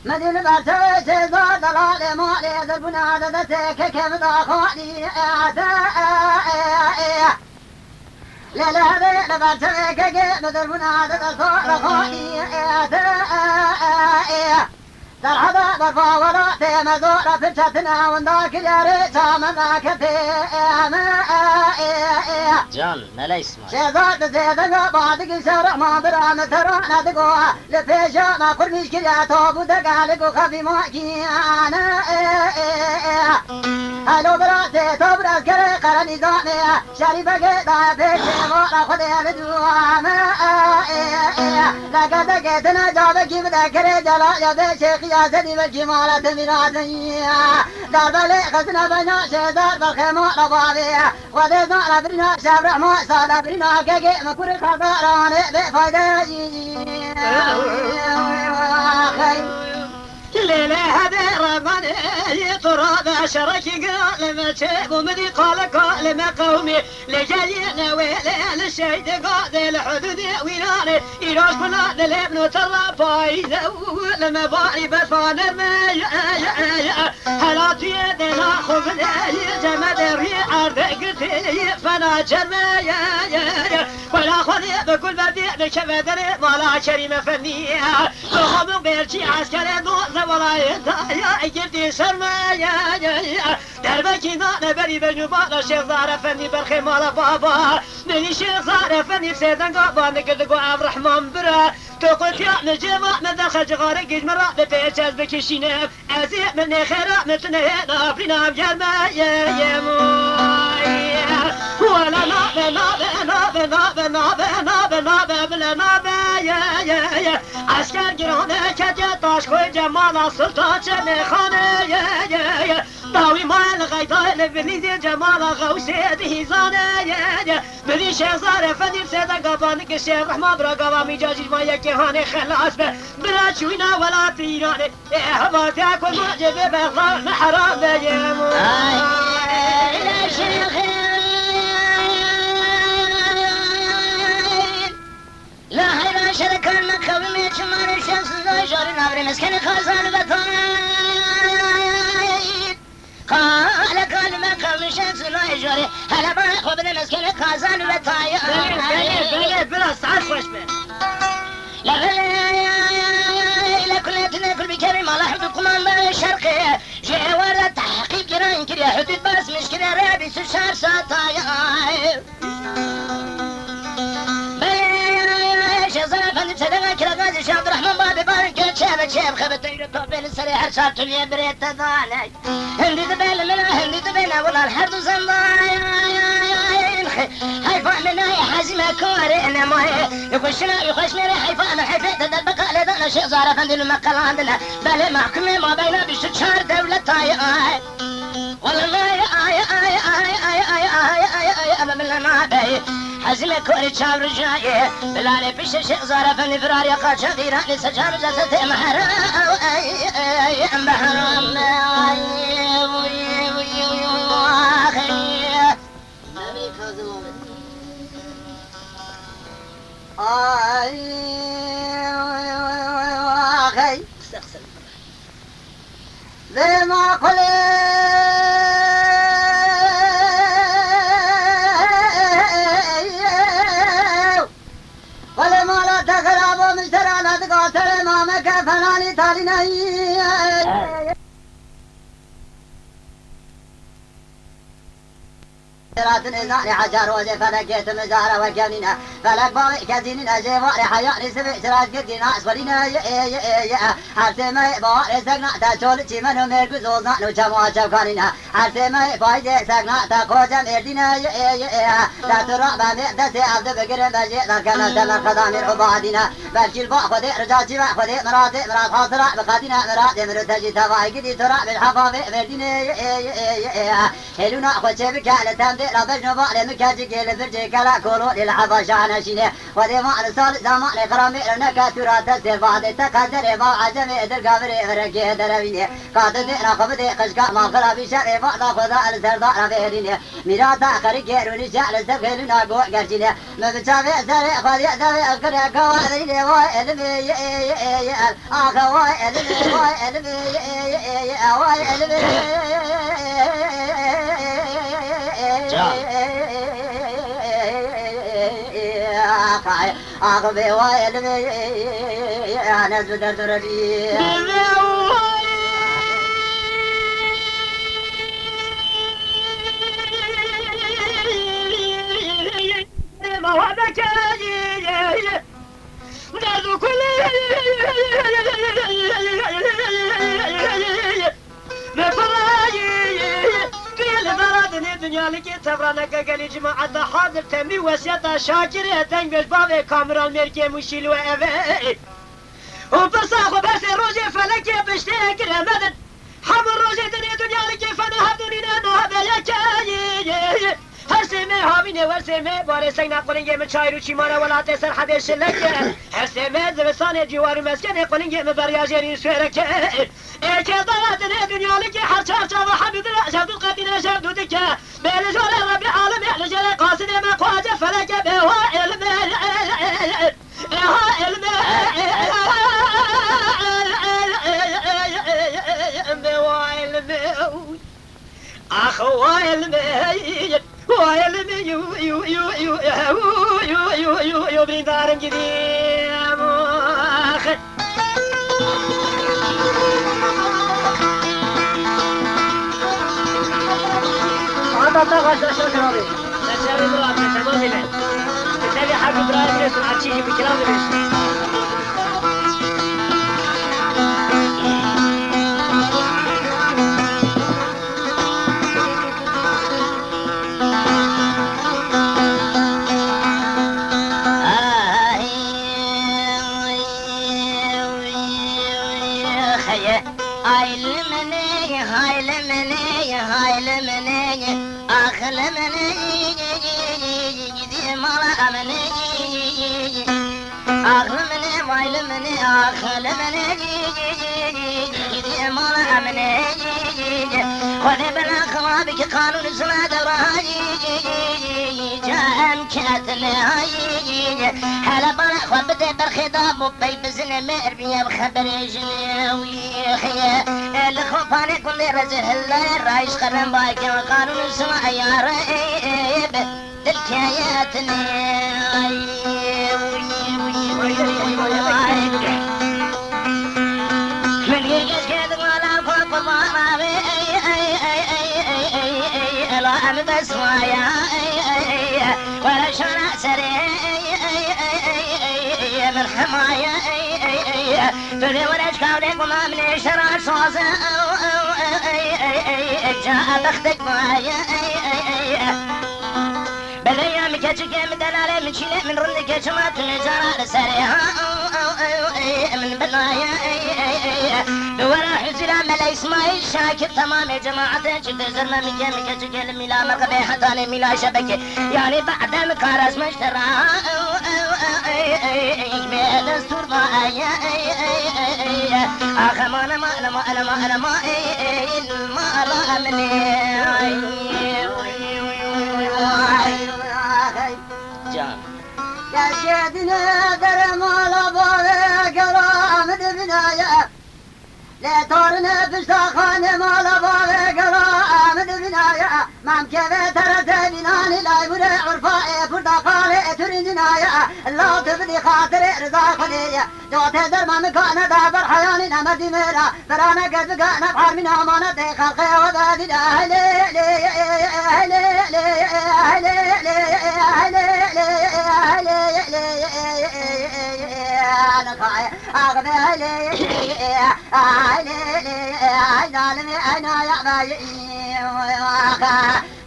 مدين برتوي سيزار دلال مالي ذربنا ددتك كم داخلي لا لا لا برتوي كم ذربنا ددتك در هذا برفا ولا تيم زورا فتشتنا ونداك يا ريتا مذاك تيم جان ملا اسمع شيزات زيدنا بعدك شرع ما بران ترانا دقوا لفيشا ما قرنيش كريا توبو دقالك وخفي ماكيانا هلو براتي توبراز كري قرني زاني شريفة قيدا بيشي مورا خدي بدواما لقد قيتنا جابك مذكري جلا يا بيشي يا سيدي بالجمالة مرادية درب لي خزنا بنا شيدار بالخيمة ربابي وذي زعر برنا شابر ما صار برنا كيكي مكور خطراني بفايدة ليلة هذا رمضان يطراد شركي قال ما شاب ومدي قال ما قومي لجاينا ويلا للشيد قاضي الحدود ويناني إيراش بلاد الابن ترى فايدة لما باري بفانا ما هلاتي يدنا خبنا جمد الريع عردقتي فانا جرما ولا خذي بكل بدي بكبدري ولا كريمة فنية وخذوا بيرتي عسكري دوز ولا يا جلدي سرمايا دربكي نانا بري بجبال الشيخ زار فني بالخمال بابا مني شيخ زار فني بسيدان قابا نقدقوا عبد الرحمن برا تقلت يا نجمع من دخل جغارك جمرا بفيتشاز بكشينف أزيء مني خيرا متنهينا برنا بجرما يا موي ولا نابا يا عسكر جرانه كجا تاش خوي جمال سلطان شمخانه يا طاوي مال غيطان بنيزي جمال غوسي دهيزانه بدي شيخ زار فني بسيدا قبانك الشيخ رحمن برا قوامي جاجي ما يكيهاني خلاص بلا شوينا ولا تيراني هباتك ومعجب بغضان محرام يا موي شيخ لا خير شركنا كومي شمال الشمس زاجر نابر مسكن خزان بطاي قال ما كومي شمس زاجر هلا ما خبنا مسكن خزان بطاي بلا ساعات خوش به لا كلنا كل بكريم الله يحفظكم من الشرقي جوار تحقيق جيران كريا حدود بس مشكلة رابي سشار ساتاي عبد الرحمن بابي بارك شاب خبت يرتب بين السريع صارت لي بريت ذالك هندي دبل من هندي دبل والله الحرب زمان هاي فاهمنا يا حازم كوري انا ما يخش مري هاي فاهم حفيت البقاء لدنا شيء صار فندي المقال عندنا بل محكم ما بين بشتشار دولة والله ما بي حزم كوري شاب رجاي بلالي فيش شيء زار فني فرار يقا شغيرا لسجار جسد محرام محرام زي ما ثلاث إذا حجر وزي فلكيت مزارة وكمينة فلك باوي كزيننا جيواري حياني سبع سراج قدينا أسفلنا حرسي مي بواري سقنا تشول تيمنو ميركو زوزنا نوشموا شوكارينا حرسي مي بايدي سقنا تقوجم إردينا لا ترى بامي دسي عبد بقرم بجي ذكنا تمر خضامر عبادنا بلكي الباء خذي رجاجي بأ خذي مرات حاصرة بقادنا مرات مرتجي تواي قدي ترى بالحفاظ مردينا هلونا خوشي بكالة تمدي ربج نبالي مكاجي قيل فرجي كلا كولو للعبا شعنشيني ودي معنى صال زمان قرامي لنكا تراتا سير بعد تقدر با عجمي درقابري فرقي درويني قاددي ناخبدي قشقا ما خرابي شرعي بعضا خدا السردار فيريني ميراتا خريقي روني شعل سبخلونا قوة قرشيني مبتشافي سري خذي سري أذكر كواريني واي ألمي آخ واي ألمي واي ألمي واي ألمي آخ بواي ألمي أنا زدت ربي ما هو بكاي نادو كل ما فراي كل مرض الدنيا لك تبرنا قال جماعة حاضر تمي وسيطة شاكر تنقش باب كاميرا المركي مشيل وأبي وبصاخ بس روجي فلك بشتاك رمضان حمر روجي دنيا لك فانا هدني انا بياكاي هرسمه هامینه ورسمه بارسنگ نقلنگه من چای رو چیمانه ولات سر حدش لکه هرسمه زمستان دیوار مسکن قلنگه من بریاجری سویرکه ایکه دارد دنیا لکه هر چار چار حبیب شهد قدین شهد دکه بیل جور ربی عالم لجل قاصد من قواجه فلکه به ها علم ها علم به ها علم اخو علم يو بريدارم قديم آخر هذا تغش شكرا بي تسوي برامج تمام له تسوي حق برامج سمعت شيء بكلام ليش قانون سما دراي جاء كاتنا هلا بنا خبت بالخطاب وبي بزن مربي بخبر جنوي خيا الخوفاني كل رزه الله رايش قرن بايك قانون سما يا ريب الحياتنا من يجي كذا ولا فوق ما أنا بس ويا ولا شنا سري من حماية تري ولا شكاولك وما من شرع صوص جاء بختك معايا بليا مكتشك من دلالة من شيلة من رنك جمعت نجارة سريها من بنايا دورا حزيرا ملا اسماعيل شاكر تمام جماعة جد زرنا مكتشك الملا مرقبه حتاني ملا شبكة يعني بعد مكارس مشترى دستور ضايا آخر ما أنا ما جان يا سيدنا درم على بابك رامد بنايا لا تورنا بشتاخان مال بابك رامد بنايا مام كذا ترى بناني لا يبرع عرفاء فردقالي تريدنايا لا تبدي خاطر رضا خليا دوت در ما مكان دابر حياني نمد مرا فرانا قد بقانا بحر من امانة خلقي وبادي لا لي لي لي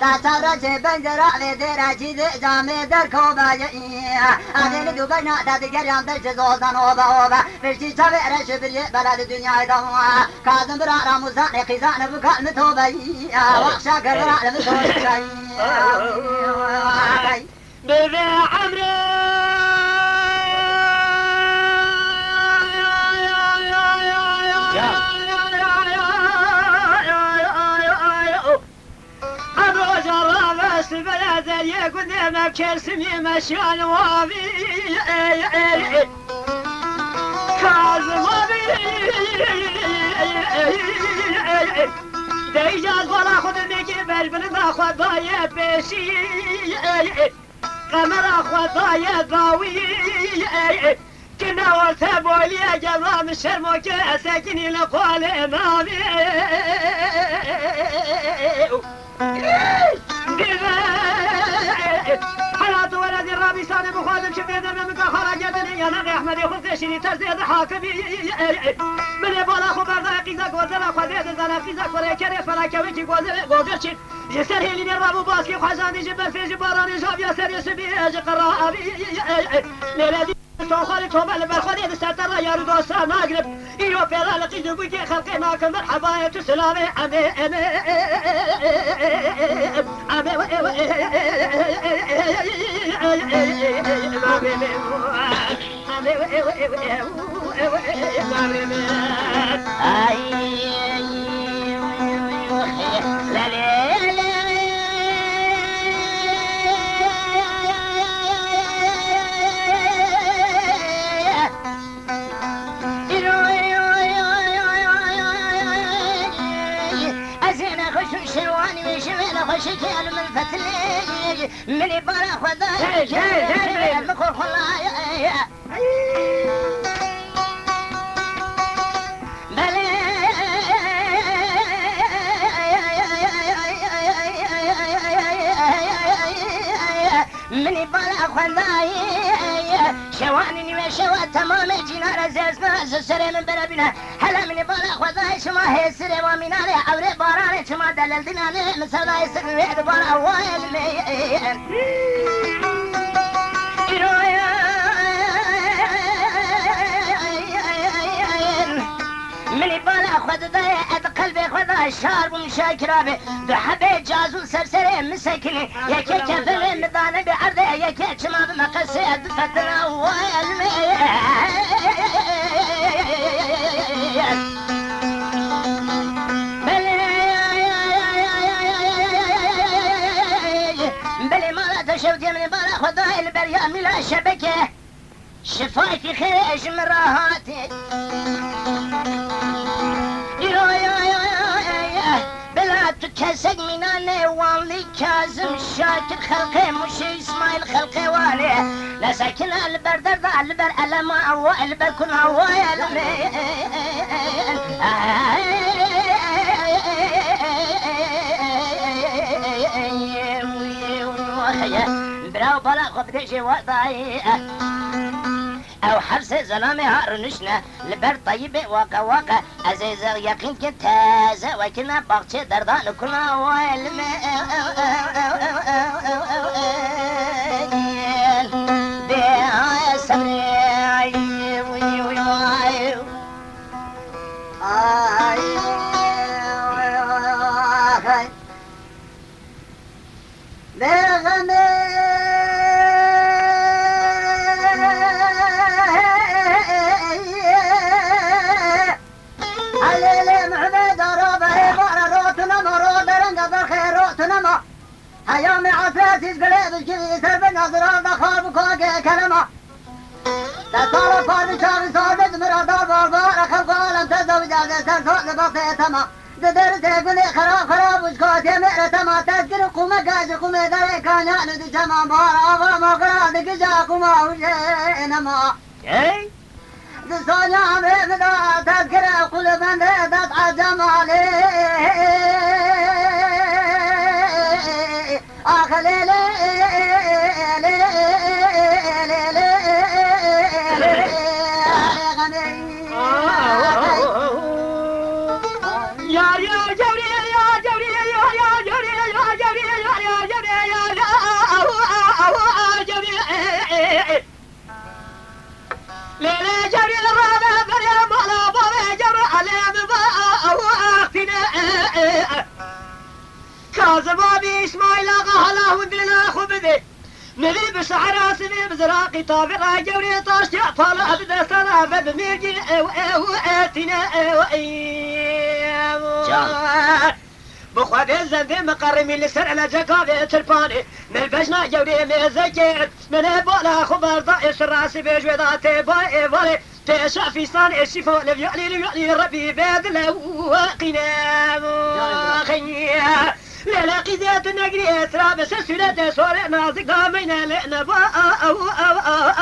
تاتورا چه بنجرا و دیره چیز جامع در کوبای آدین دو بنا تدگریان در چزوزن اوبا فرشی چاوه رش بری بلد دنیای دوا کازم برا راموزان قیزان بکال متوبای وخشا کرا لمتوبای ببي عمرو بلاد يقدم كرسمي مشان وابي كاظم ديجاز ولا خد نجيب البلد اخوات ضايع بشي قمر اخوات ضايع ضاوي كنا ورتبولي جبرا من شرمك ساكني لقول امامي حياة ولد الرابي ساني بخادم شبه درنا من كخارا جدني يا نغي احمد يخلط شيني ترزيد حاكمي من يبالا خبر دا قيزاك وزلا خديد زنا قيزاك ولا كري فلا كويتي غوزرشي جسر هيلين الرابو باسكي وحزاني جبل في جباراني جاب يا سر يسبي قرابي ليلادي توخالي توبل بالخديد ستر يا دوسا مغرب ايو بيرا لقيد بوكي خلقي معكم مرحبا تسلامي عمي شكل من فتلي من يبارا خذا المخور خلايا بلي من يبارا خذا شواني وشوا تمام جنار زاز ناز سري من بربنا هلا من يبارا خذا شما هي سري ومناري عوري باراني شما دلل دناني مسلا يسر ويد بارا وايل مين من يبارا خذا قلبي خذا شارب ومشاكرابي بحبي جازو سرسري مسكني يكي كفل مداني بعرضي يكي شما بمقصد فتنا وايل مين بلي مرات شوتي من بارا خذا البريا ملا شبكه شفايفي خيش من راهاتي بلا تكسق مناني والي كازم شاكر خلقي مش اسماعيل خلقي والي لا ساكن البردر ذا البر ألما أو البر كن هو براو بلا خبت شي وضعي او حبس ظلامي هارنشنا لبر طيب واقع واقع عزيز يقين كنت تازه وكنا باقشي دردان كنا والم بها سمري هيومي عفراتي قليب الجلي سرب النظرة دخل بكوكي كلمة تطالب فارد شاغي صادق مرادة باربار خلقال انت زوجة سرسوء لبطي تما ددرت يقولي خراب وشكوتي مئرة تذكر قومة قاج قومة داري كان يعنى دي جمع بارا ومقرا دي قجاكما وشينما دي صانع عمري مدى تذكر قول بندي دطع جمالي كاظم ابي اسماعيل غهله ودنا خبدي نذي بسعر سني بزراقي طابع جوري طاش يا فلا بدا سنا بميجي واتنا بخواد الزندي مقرمي لسر على جكافي ترفاني من بجنا جوري مزكير من بولا خبر ضائش الراس بجويداتي باي بالي تشع في صان الشفاء ليعلي ربي بيد الواقنا خيا لا قيدات النقري ترى بس السلة صور نازك دامينا لنا با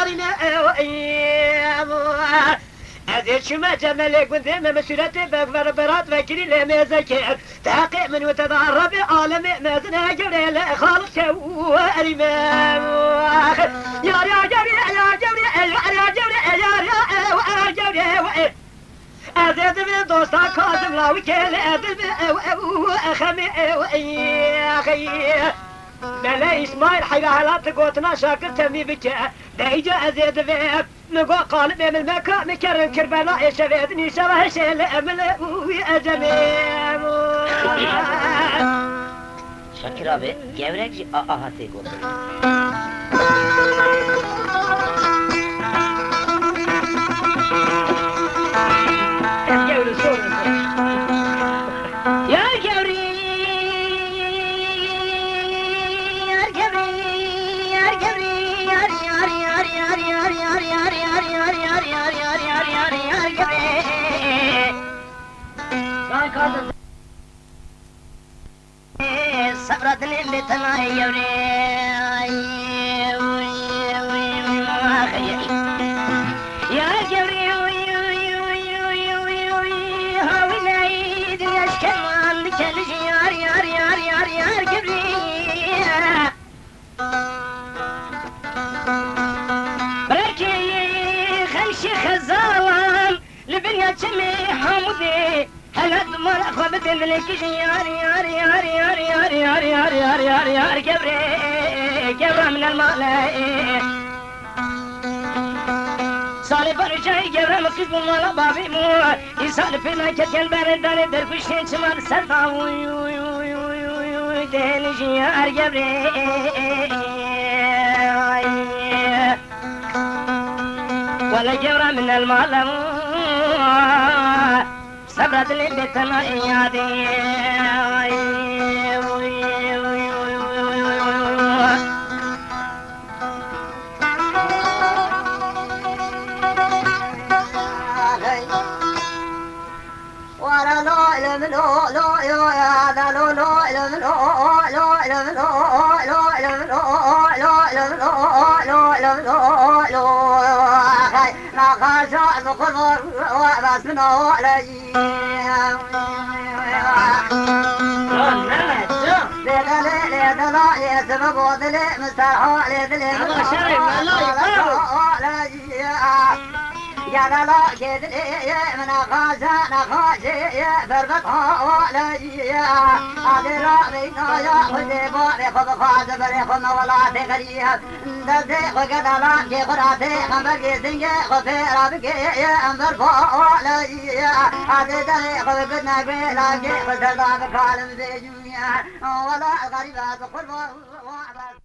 أرنا أزيد شما جمالك وندم مسيرتي بغفر برات وكري لما زكيت تحقق من وتضارب عالم مازنا جوري لا خالق شو أرمام يا جوري يا جوري يا جوري يا جوري أزيد من دوستا كاظم لاوي كيل أزيد أخمي أخي ملا إسماعيل حيلا هلا تقوتنا شاكر تمي بك دايجا أزيد فيك نقول قالب من المكان مكرم كربلاء شفيتني شبه شيل أمل وأجميم Şakir abi gevrekçi ahatı oldu. صبرت اللي تنايوري يا جوري هاولاي دنيا شكمان لكل يار يار يار يار يار جبري بركي خلشي خزاوان لبنيا تشمي حمودي هلا دمر أخذت ملك يار يار يار يار يار يار يار يار يار يار جبري جبر من الماء صالح برجعي جبر مكتوب مالا بابي مو إنسان فينا كتير بردان دربشين شمال سرطان وي وي وي وي وي وي دهني يار جبري ولا جبر من الماء صبرت اللي تنايادي ورا لا إله إلا لا يا لا لا لا إله إلا لا إله إلا لا إله إلا لا إله إلا لا إله إلا لا خاشع بقدر وبس من علي لا سبب وضلي مستحى لذلي يا لا لا كدلي من غازا نخاجي بربطها وعلي علي رأينا يا خذي باري خذ خاز بري خذ ولا تغريها دزي خذ لا كي قراتي خمبكي سنجي خذي رابكي انظر فوق وعلي علي دلي خذ قدنا قيلا كي خذ دابك عالم بيجويا ولا غريبات قربا